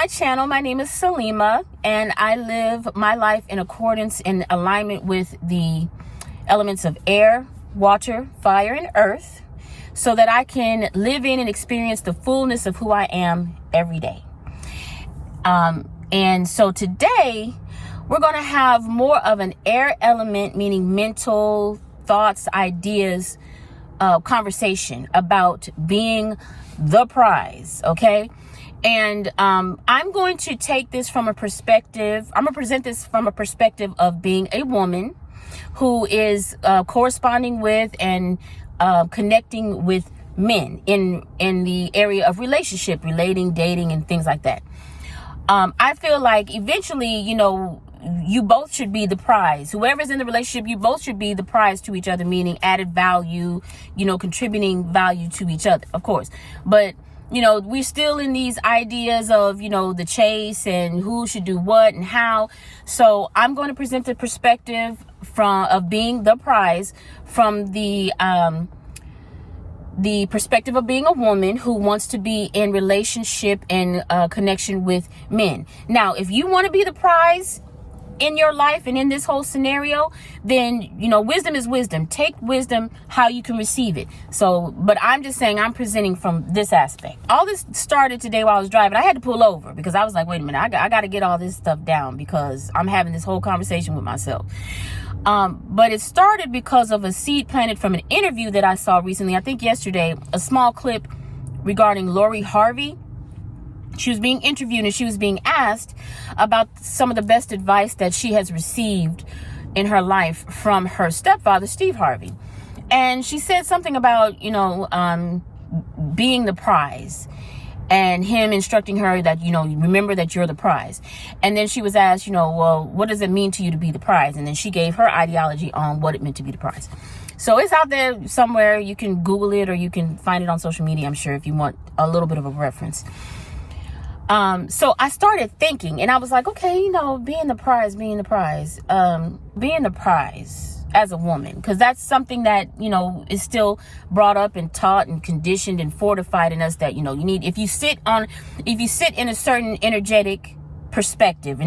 my channel. My name is Saleema, and I live my life in accordance in alignment with the elements of air, water, fire, and earth, so that I can live in and experience the fullness of who I am every day. And so today we're going to have more of an air element, meaning mental thoughts, ideas, conversation about being the prize. Okay. And I'm going to take this from a perspective. I'm going to present this from a perspective of being a woman who is corresponding with and connecting with men in the area of relationship, relating, dating, and things like that. I feel like eventually, you both should be the prize. Whoever's in the relationship, you both should be the prize to each other, meaning added value, contributing value to each other, of course. But we're still in these ideas of, the chase and who should do what and how. So I'm going to present the perspective of being the prize from the perspective of being a woman who wants to be in relationship and connection with men. Now, if you want to be the prize in your life and in this whole scenario, then wisdom is wisdom. Take wisdom how you can receive it. So, but I'm just saying, I'm presenting from this aspect. All this started today while I was driving. I had to pull over because I was like, wait a minute, I got to get all this stuff down because I'm having this whole conversation with myself. But it started because of a seed planted from an interview that I saw recently, I think yesterday, a small clip regarding Loriharvey. She was being interviewed and she was being asked about some of the best advice that she has received in her life from her stepfather, Steve Harvey. And she said something about, being the prize and him instructing her that, remember that you're the prize. And then she was asked, well, what does it mean to you to be the prize? And then she gave her ideology on what it meant to be the prize. So it's out there somewhere. You can Google it or you can find it on social media, I'm sure, if you want a little bit of a reference. So I started thinking and I was like, okay, being the prize as a woman, because that's something that, is still brought up and taught and conditioned and fortified in us that, you need, if you sit in a certain energetic perspective,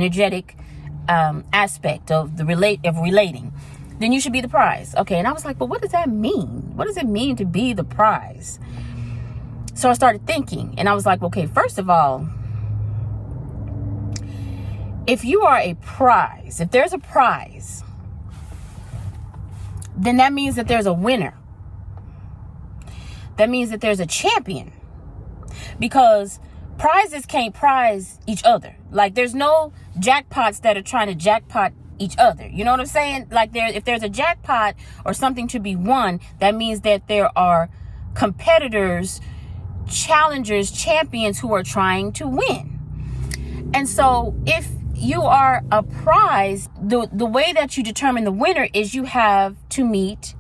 aspect of relating, then you should be the prize. Okay. And I was like, but what does that mean? What does it mean to be the prize? So I started thinking and I was like, okay, first of all, if you are a prize, if there's a prize, then that means that there's a winner. That means that there's a champion. Because prizes can't prize each other. Like there's no jackpots that are trying to jackpot each other. You know what I'm saying? Like if there's a jackpot or something to be won, that means that there are competitors, challengers, champions who are trying to win. And so if you are a prize, the way that you determine the winner is you have to meet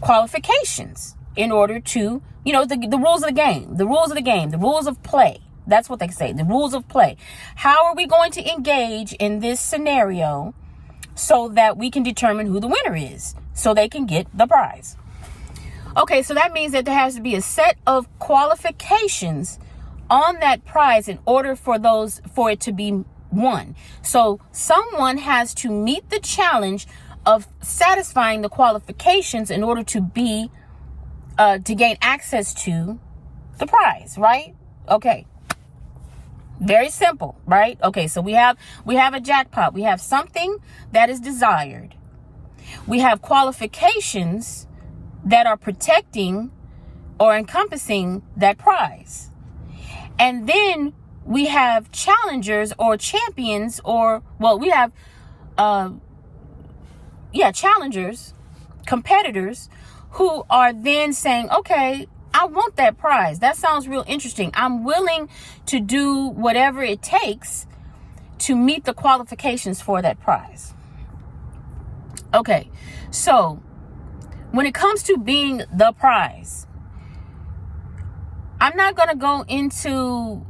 qualifications in order to, the rules of the rules of play. That's what they say, the rules of play. How are we going to engage in this scenario so that we can determine who the winner is, so they can get the prize? Okay, so that means that there has to be a set of qualifications on that prize in order for it to be won. So someone has to meet the challenge of satisfying the qualifications in order to to gain access to the prize, right? Okay. Very simple, right? Okay, so we have a jackpot. We have something that is desired. We have qualifications that are protecting or encompassing that prize. And then we have challengers or champions we have challengers, competitors who are then saying, okay, I want that prize. That sounds real interesting. I'm willing to do whatever it takes to meet the qualifications for that prize. Okay, so when it comes to being the prize, I'm not going to go into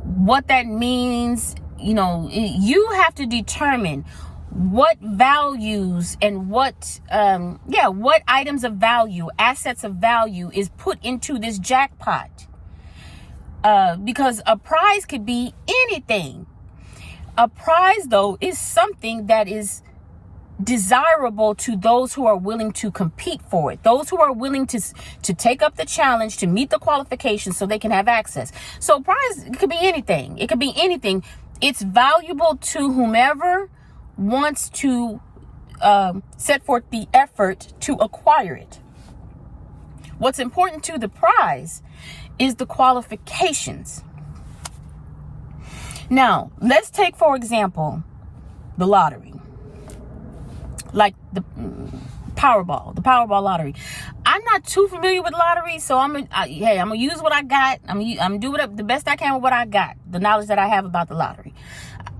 what that means. You have to determine what values and what items of value, assets of value is put into this jackpot. because a prize could be anything. A prize, though, is something that is desirable to those who are willing to compete for it, those who are willing to take up the challenge, to meet the qualifications so they can have access. So prize, it could be anything. It could be anything. It's valuable to whomever wants to set forth the effort to acquire it. What's important to the prize is the qualifications. Now, let's take, for example, the lottery. Like the Powerball lottery. I'm not too familiar with lottery, so I'm gonna use what I got. I'm gonna do the best I can with what I got, the knowledge that I have about the lottery.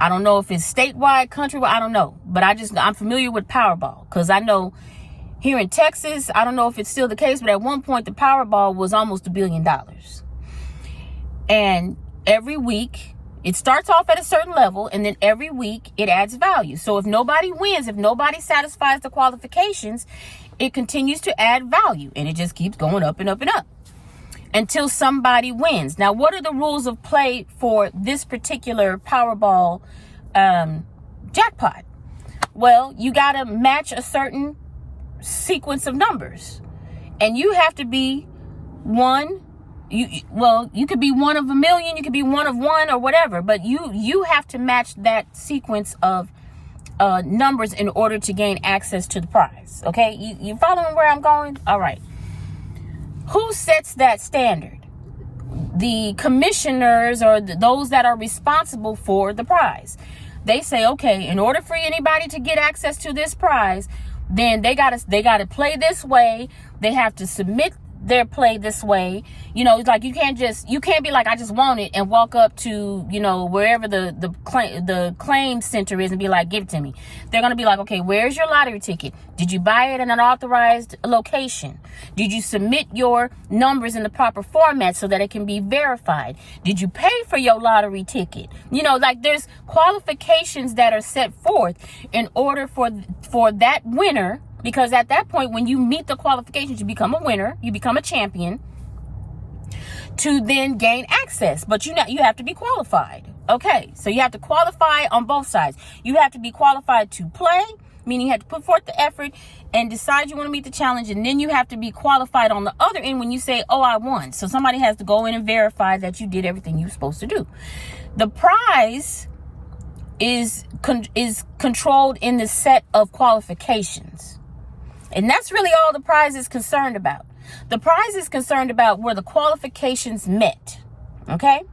I don't know if it's statewide, countrywide, I don't know, but I'm familiar with Powerball, because I know here in Texas, I don't know if it's still the case, but at one point the Powerball was almost $1 billion, and every week it starts off at a certain level, and then every week it adds value. So if nobody wins, if nobody satisfies the qualifications, it continues to add value, and it just keeps going up and up and up until somebody wins. Now, what are the rules of play for this particular Powerball jackpot? Well, you got to match a certain sequence of numbers, and you have to be one. You could be one of a million, you could be one of one, or whatever, but you have to match that sequence of numbers in order to gain access to the prize. Okay, you following where I'm going? All right. Who sets that standard? The commissioners, or those that are responsible for the prize. They say, okay, in order for anybody to get access to this prize, then they gotta play this way. They have to submit their play this way. It's like you can't be like, I just want it, and walk up to wherever the claim center is and be like, give it to me. They're gonna be like, okay, where's your lottery ticket? Did you buy it in an authorized location? Did you submit your numbers in the proper format so that it can be verified? Did you pay for your lottery ticket? Like there's qualifications that are set forth in order for that winner. Because at that point, when you meet the qualifications, you become a winner, you become a champion, to then gain access. But you have to be qualified. Okay, so you have to qualify on both sides. You have to be qualified to play, meaning you have to put forth the effort and decide you want to meet the challenge. And then you have to be qualified on the other end when you say, oh, I won. So somebody has to go in and verify that you did everything you were supposed to do. The prize is controlled in the set of qualifications. And that's really all the prize is concerned about. The prize is concerned about where the qualifications met. Okay?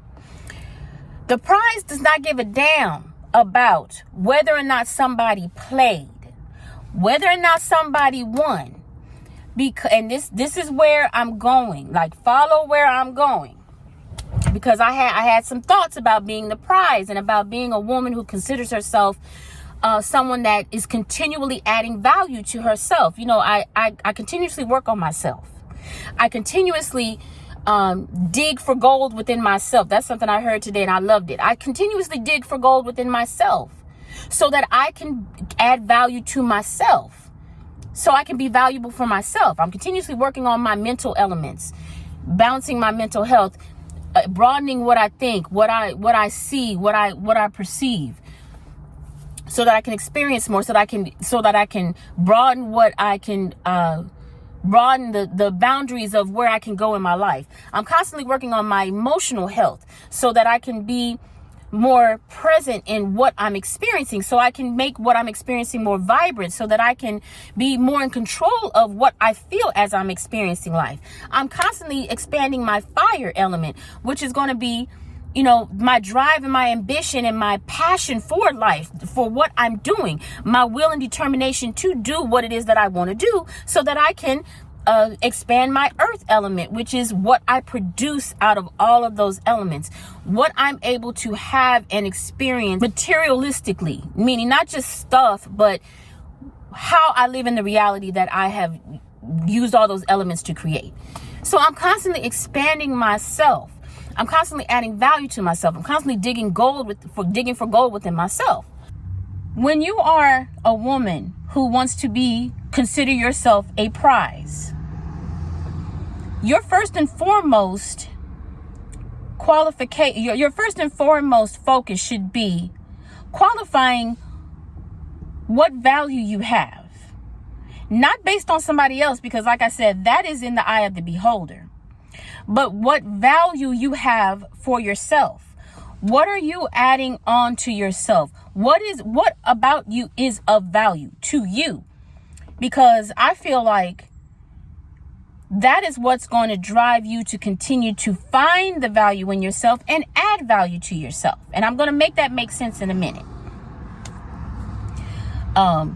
The prize does not give a damn about whether or not somebody played, whether or not somebody won. And this is where I'm going. Like, follow where I'm going. Because I had some thoughts about being the prize and about being a woman who considers herself someone that is continually adding value to herself. I continuously work on myself. I continuously dig for gold within myself. That's something I heard today and I loved it. I continuously dig for gold within myself so that I can add value to myself, so I can be valuable for myself. I'm continuously working on my mental elements, balancing my mental health, broadening what I think, what I see, what I perceive, so that I can experience more, so that I can broaden broaden the boundaries of where I can go in my life. I'm constantly working on my emotional health so that I can be more present in what I'm experiencing, so I can make what I'm experiencing more vibrant, so that I can be more in control of what I feel as I'm experiencing life. I'm constantly expanding my fire element, which is going to be my drive and my ambition and my passion for life, for what I'm doing, my will and determination to do what it is that I want to do, so that I can expand my earth element, which is what I produce out of all of those elements, what I'm able to have and experience materialistically, meaning not just stuff, but how I live in the reality that I have used all those elements to create. So I'm constantly expanding myself. I'm constantly adding value to myself. I'm constantly digging for gold within myself. When you are a woman who wants to consider yourself a prize, your first and foremost your first and foremost focus should be qualifying what value you have. Not based on somebody else, because like I said, that is in the eye of the beholder. But what value you have for yourself. What are you adding on to yourself? What about you is of value to you? Because I feel like that is what's going to drive you to continue to find the value in yourself and add value to yourself. And I'm going to make that make sense in a minute. But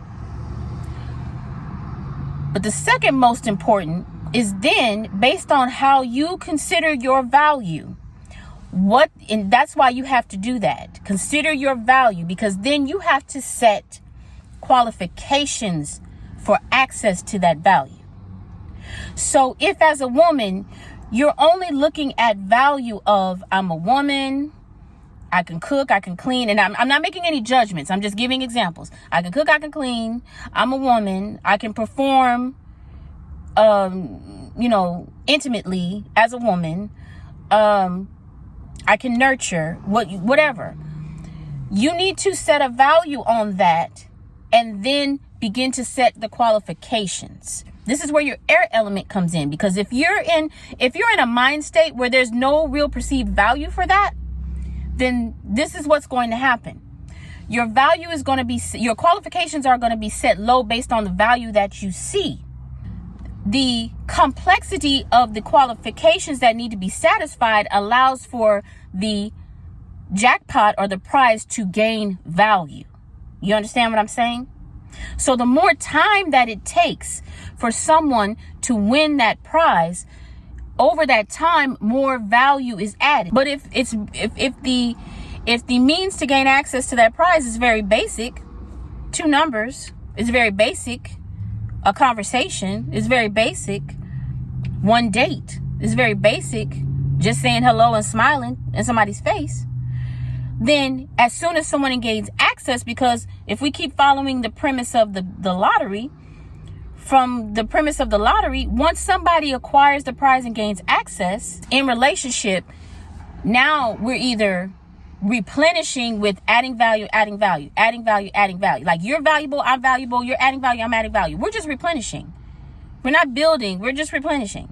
the second most important is then based on how you consider your value. And that's why you have to do that. Consider your value, because then you have to set qualifications for access to that value. So if as a woman, you're only looking at value of, I'm a woman, I can cook, I can clean, and I'm not making any judgments. I'm just giving examples. I can cook, I can clean, I'm a woman, I can perform, intimately as a woman, I can nurture, whatever. You need to set a value on that and then begin to set the qualifications. This is where your air element comes in, because if you're in a mind state where there's no real perceived value for that, then this is what's going to happen. Your qualifications are going to be set low based on the value that you see. The complexity of the qualifications that need to be satisfied allows for the jackpot or the prize to gain value. You understand what I'm saying? So the more time that it takes for someone to win that prize, over that time, more value is added. But if the means to gain access to that prize is very basic, 2 numbers is very basic, a conversation is very basic, 1 date is very basic, just saying hello and smiling in somebody's face, then as soon as someone gains access, because if we keep following the premise of the lottery, once somebody acquires the prize and gains access in relationship, now we're either replenishing with adding value. Like, you're valuable, I'm valuable, you're adding value, I'm adding value. We're just replenishing. We're not building, we're just replenishing.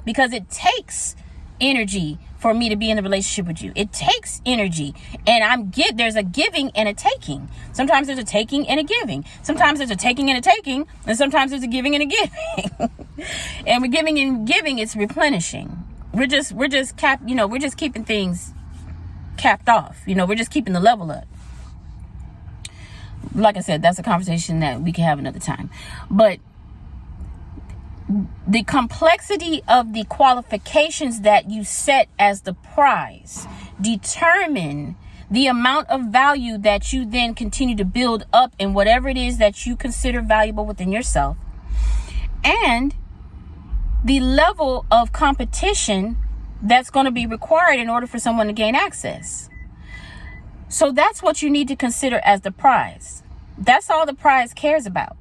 Because it takes energy for me to be in the relationship with you. It takes energy. And there's a giving and a taking. Sometimes there's a taking and a giving. Sometimes there's a taking and a taking. And sometimes there's a giving and a giving. And we're giving and giving, it's replenishing. We're just keeping things capped off. We're just keeping the level up. Like I said, that's a conversation that we can have another time. But the complexity of the qualifications that you set as the prize determine the amount of value that you then continue to build up in whatever it is that you consider valuable within yourself, and the level of competition that's going to be required in order for someone to gain access. So that's what you need to consider as the prize. That's all the prize cares about.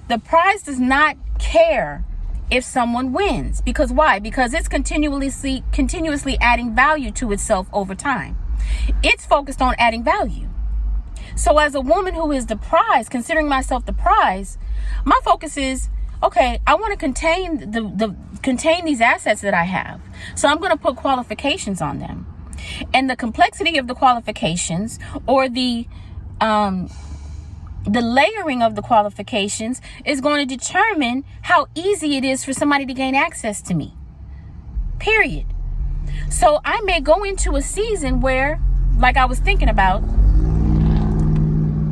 The prize does not care if someone wins. Because why? Because it's continuously adding value to itself over time. It's focused on adding value. So as a woman who is the prize, considering myself the prize, my focus is, okay, I want to contain these assets that I have. So I'm going to put qualifications on them. And the complexity of the qualifications, or the layering of the qualifications, is going to determine how easy it is for somebody to gain access to me. Period. So I may go into a season where, like I was thinking about,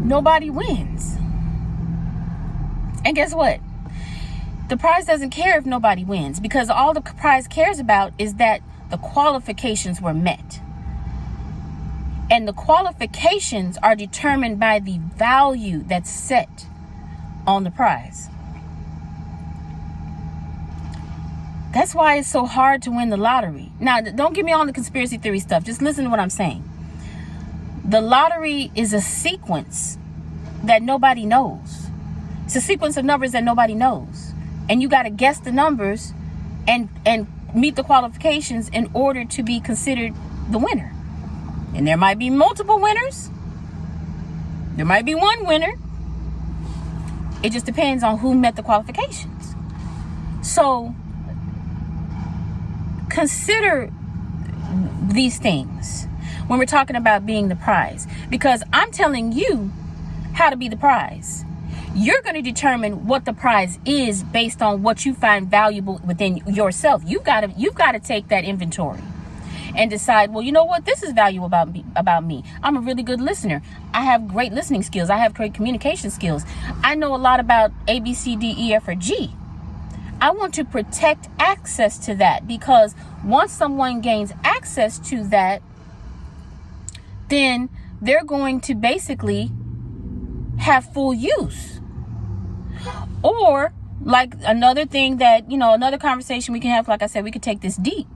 nobody wins. And guess what? The prize doesn't care if nobody wins, because all the prize cares about is that the qualifications were met. And the qualifications are determined by the value that's set on the prize. That's why it's so hard to win the lottery. Now, don't get me on the conspiracy theory stuff. Just listen to what I'm saying. The lottery is a sequence that nobody knows. It's a sequence of numbers that nobody knows. And you got to guess the numbers and meet the qualifications in order to be considered the winner. And there might be multiple winners. There might be one winner. It just depends on who met the qualifications. So consider these things when we're talking about being the prize, because I'm telling you how to be the prize. You're going to determine what the prize is based on what you find valuable within yourself. You've got to take that inventory and decide, well, you know what? This is valuable about me. I'm a really good listener. I have great listening skills. I have great communication skills. I know a lot about A, B, C, D, E, F, or G. I want to protect access to that, because once someone gains access to that, then they're going to basically have full use. Or like another thing that, another conversation we can have, like I said, we could take this deep.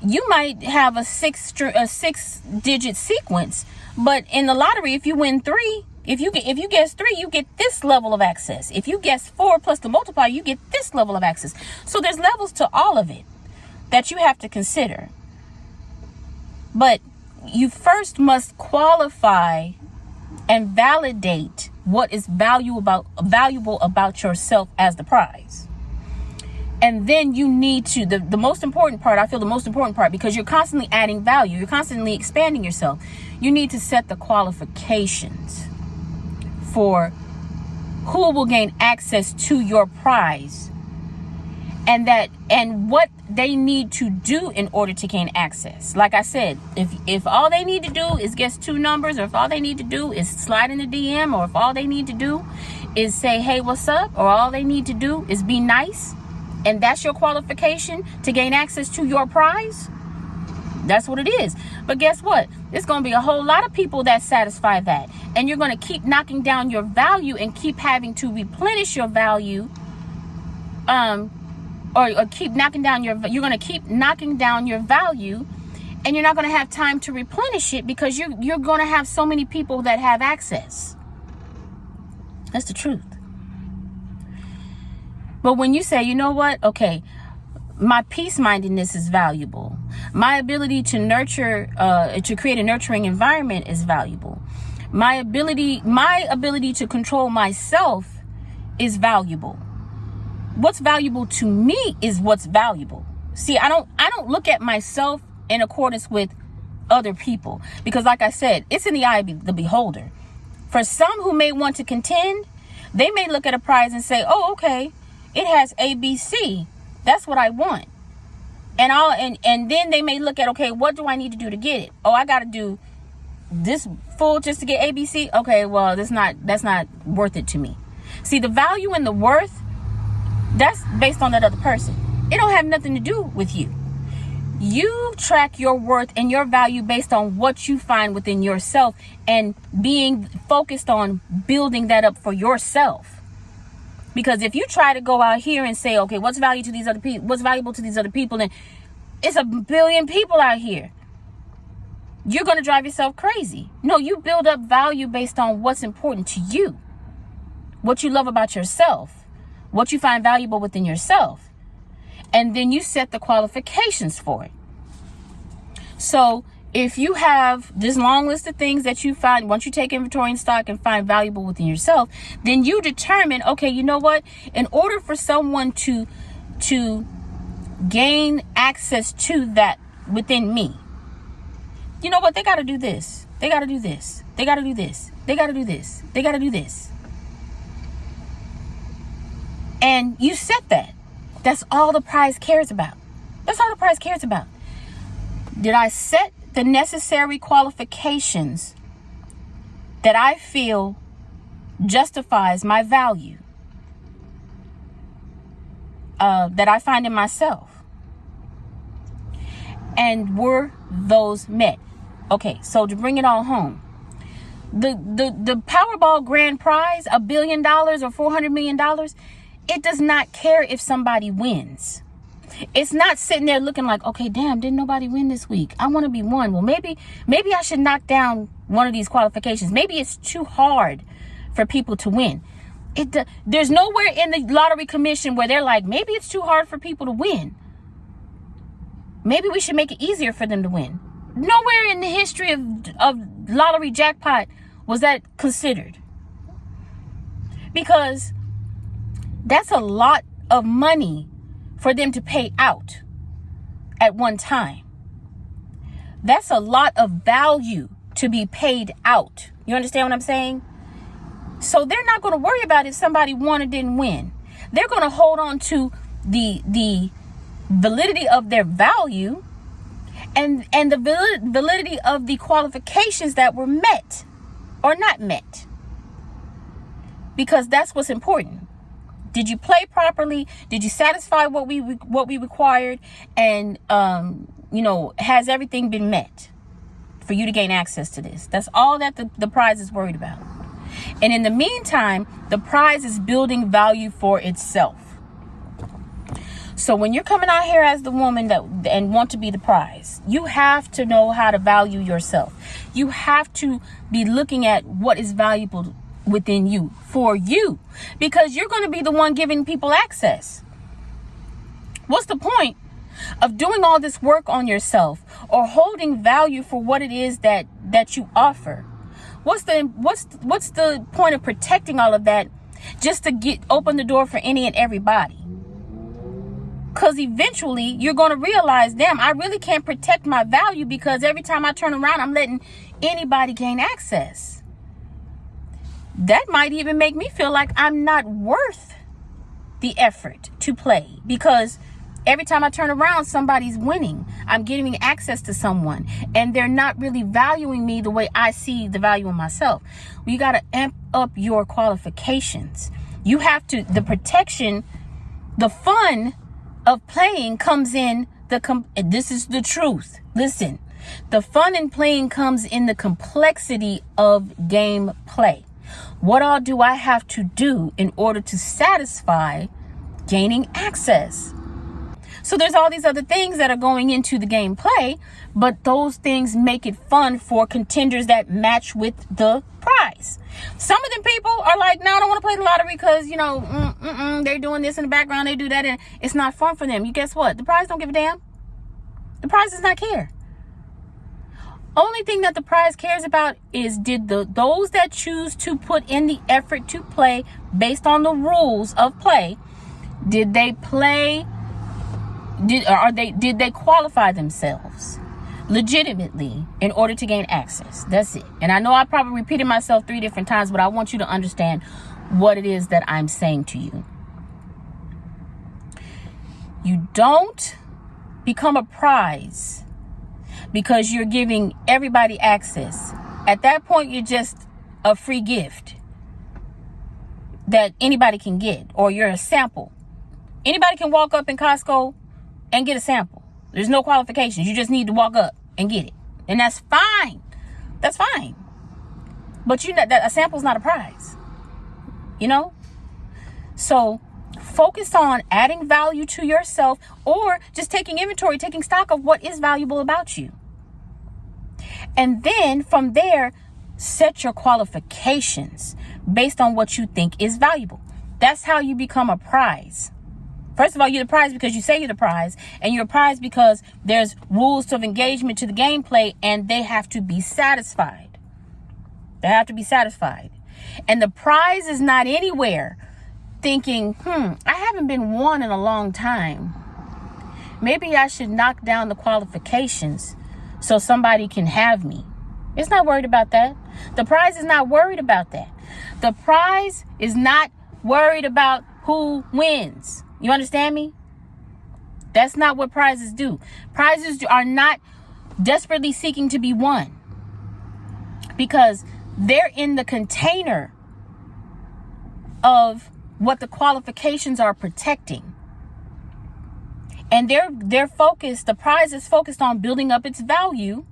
You might have a six-digit sequence, but in the lottery, if you win 3, if you guess 3, you get this level of access. If you guess 4 plus the multiplier, you get this level of access. So there's levels to all of it that you have to consider. But you first must qualify and validate what is valuable about yourself as the prize. And then you need to, the most important part, I feel the most important part, because you're constantly adding value, you're constantly expanding yourself. You need to set the qualifications for who will gain access to your prize, and what they need to do in order to gain access. Like I said, if all they need to do is guess 2 numbers, or if all they need to do is slide in the DM, or if all they need to do is say, hey, what's up? Or all they need to do is be nice, and that's your qualification to gain access to your prize, that's what it is. But guess what? There's going to be a whole lot of people that satisfy that. And you're going to keep knocking down your value and keep having to replenish your value. Or keep knocking down you're going to keep knocking down your value, and you're not going to have time to replenish it, because you're going to have so many people that have access. That's the truth. But when you say, you know what? Okay, my peace-mindedness is valuable. My ability to nurture, to create a nurturing environment is valuable. My ability to control myself is valuable. What's valuable to me is what's valuable. See, I don't look at myself in accordance with other people, because like I said, it's in the eye of the beholder. For some who may want to contend, they may look at a prize and say, oh, okay, it has ABC. That's what I want. And then they may look at, okay, what do I need to do to get it? Oh, I got to do this full just to get ABC. Okay, well, that's not worth it to me. See, the value and the worth, that's based on that other person. It don't have nothing to do with you. You track your worth and your value based on what you find within yourself, and being focused on building that up for yourself. Because if you try to go out here and say, okay, what's valuable to these other people, and it's a billion people out here, you're going to drive yourself crazy. No, you build up value based on what's important to you, what you love about yourself, what you find valuable within yourself. And then you set the qualifications for it. So if you have this long list of things that you find, once you take inventory and stock and find valuable within yourself, then you determine, okay, you know what? In order for someone to gain access to that within me, you know what? They got to do this. They got to do this. They got to do this. They got to do this. They got to do this. And you set that. That's all the prize cares about. That's all the prize cares about. Did I set the necessary qualifications that I feel justifies my value, that I find in myself? And were those met? Okay, so to bring it all home, the Powerball grand prize, $1 billion or $400 million, it does not care if somebody wins. It's not sitting there looking like, okay, damn, didn't nobody win this week? I want to be one. Well, maybe I should knock down one of these qualifications. Maybe it's too hard for people to win. There's nowhere in the lottery commission where they're like, maybe it's too hard for people to win. Maybe we should make it easier for them to win. Nowhere in the history of lottery jackpot was that considered. Because that's a lot of money for them to pay out at one time. That's a lot of value to be paid out. You understand what I'm saying? So they're not going to worry about if somebody won or didn't win. They're going to hold on to the validity of their value and the validity of the qualifications that were met or not met. Because that's what's important. Did you play properly? Did you satisfy what we required? And has everything been met for you to gain access to this? That's all that the prize is worried about. And in the meantime, the prize is building value for itself. So when you're coming out here as the woman and want to be the prize, you have to know how to value yourself. You have to be looking at what is valuable within you for you, because you're going to be the one giving people access. What's the point of doing all this work on yourself or holding value for what it is that you offer? What's the point of protecting all of that just to open the door for any and everybody? Because eventually you're going to realize, damn, I really can't protect my value, because every time I turn around, I'm letting anybody gain access. That might even make me feel like I'm not worth the effort to play, because every time I turn around, somebody's winning. I'm getting access to someone, and they're not really valuing me the way I see the value in myself. You got to amp up your qualifications. You have to, the protection, the fun of playing comes in this is the truth. Listen, the fun in playing comes in the complexity of game play. What all do I have to do in order to satisfy gaining access? So there's all these other things that are going into the gameplay, but those things make it fun for contenders that match with the prize. Some of them people are like, no, I don't want to play the lottery because, they're doing this in the background, they do that, and it's not fun for them. You guess what? The prize don't give a damn. The prize does not care. Only thing that the prize cares about is those that choose to put in the effort to play based on the rules of play, did they play? Did they qualify themselves legitimately in order to gain access? That's it. And I know I probably repeated myself 3 different times, but I want you to understand what it is that I'm saying to you. You don't become a prize because you're giving everybody access. At that point, you're just a free gift that anybody can get, or you're a sample. Anybody can walk up in Costco and get a sample. There's no qualifications. You just need to walk up and get it. And that's fine. That's fine. But you know that a sample is not a prize. So focus on adding value to yourself, or just taking inventory, taking stock of what is valuable about you. And then from there, set your qualifications based on what you think is valuable. That's how you become a prize. First of all, you're the prize because you say you're the prize, and you're a prize because there's rules of engagement to the gameplay, and they have to be satisfied. They have to be satisfied. And the prize is not anywhere thinking, I haven't been won in a long time. Maybe I should knock down the qualifications so somebody can have me. It's not worried about that. The prize is not worried about that. The prize is not worried about who wins. You understand me? That's not what prizes do. Prizes are not desperately seeking to be won, because they're in the container of what the qualifications are protecting. And they're focused, the prize is focused on building up its value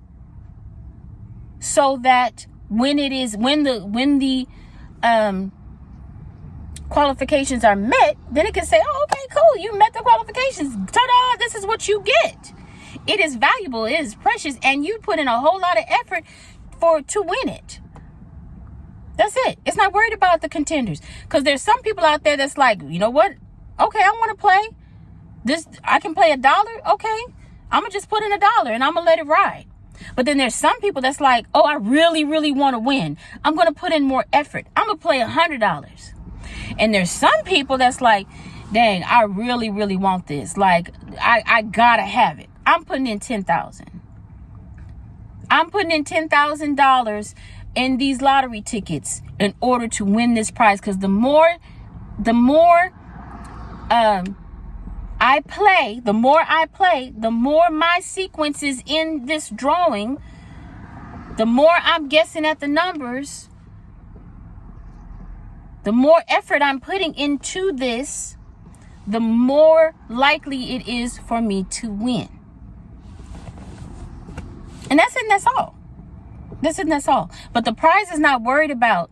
so that when the qualifications are met, then it can say, oh, okay, cool, you met the qualifications. Ta-da, this is what you get. It is valuable, it is precious, and you put in a whole lot of effort to win it. That's it. It's not worried about the contenders. Because there's some people out there that's like, you know what? Okay, I want to play. I can play $1. Okay. I'm gonna just put in $1 and I'm gonna let it ride. But then there's some people that's like, oh, I really, really want to win. I'm gonna put in more effort. I'm gonna play $100. And there's some people that's like, dang, I really, really want this. Like, I gotta have it. I'm putting in $10,000. I'm putting in $10,000 in these lottery tickets in order to win this prize. Because the more I play, the more my sequences in this drawing, the more I'm guessing at the numbers, the more effort I'm putting into this, the more likely it is for me to win. And that's it, and that's all. That's all. But the prize is not worried about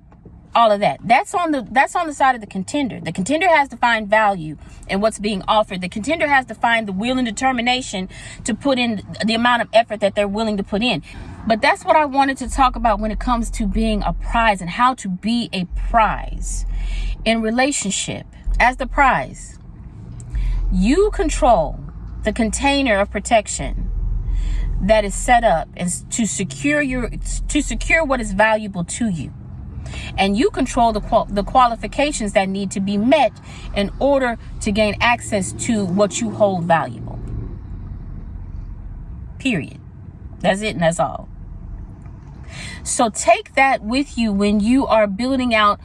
all of that. That's on the side of the contender. The contender has to find value in what's being offered. The contender has to find the will and determination to put in the amount of effort that they're willing to put in. But that's what I wanted to talk about when it comes to being a prize and how to be a prize in relationship. As the prize, you control the container of protection that is set up and to secure what is valuable to you. And you control the qualifications that need to be met in order to gain access to what you hold valuable. Period. That's it, and that's all. So take that with you when you are building out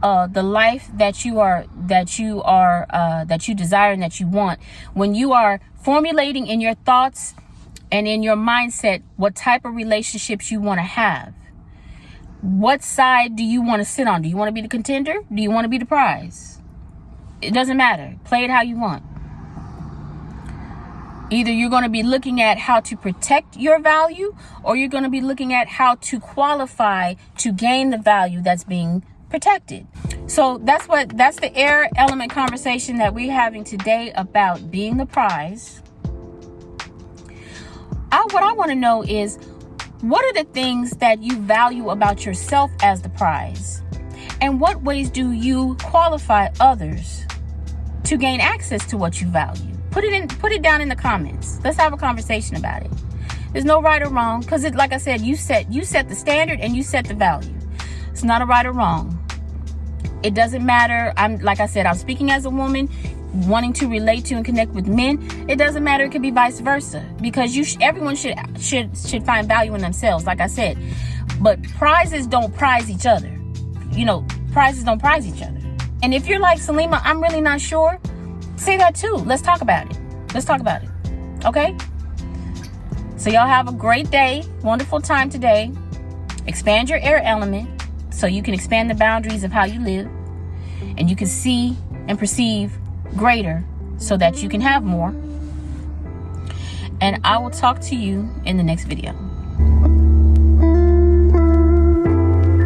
the life that you desire and that you want. When you are formulating in your thoughts and in your mindset what type of relationships you want to have. What side do you want to sit on? Do you want to be the contender? Do you want to be the prize? It doesn't matter. Play it how you want. Either you're going to be looking at how to protect your value, or you're going to be looking at how to qualify to gain the value that's being protected. So that's the air element conversation that we're having today about being the prize. What I want to know is, what are the things that you value about yourself as the prize? And what ways do you qualify others to gain access to what you value? Put it down in the comments. Let's have a conversation about it. There's no right or wrong, because like I said, you set the standard and you set the value. It's not a right or wrong. It doesn't matter. Like I said, I'm speaking as a woman wanting to relate to and connect with men. It doesn't matter. It could be vice versa, because everyone should find value in themselves, like I said. But prizes don't prize each other. Prizes don't prize each other. And if you're like, Saleema, I'm really not sure, say that too. Let's talk about it. Okay? So y'all have a great day. Wonderful time today. Expand your air element so you can expand the boundaries of how you live, and you can see and perceive greater so that you can have more. And I will talk to you in the next video.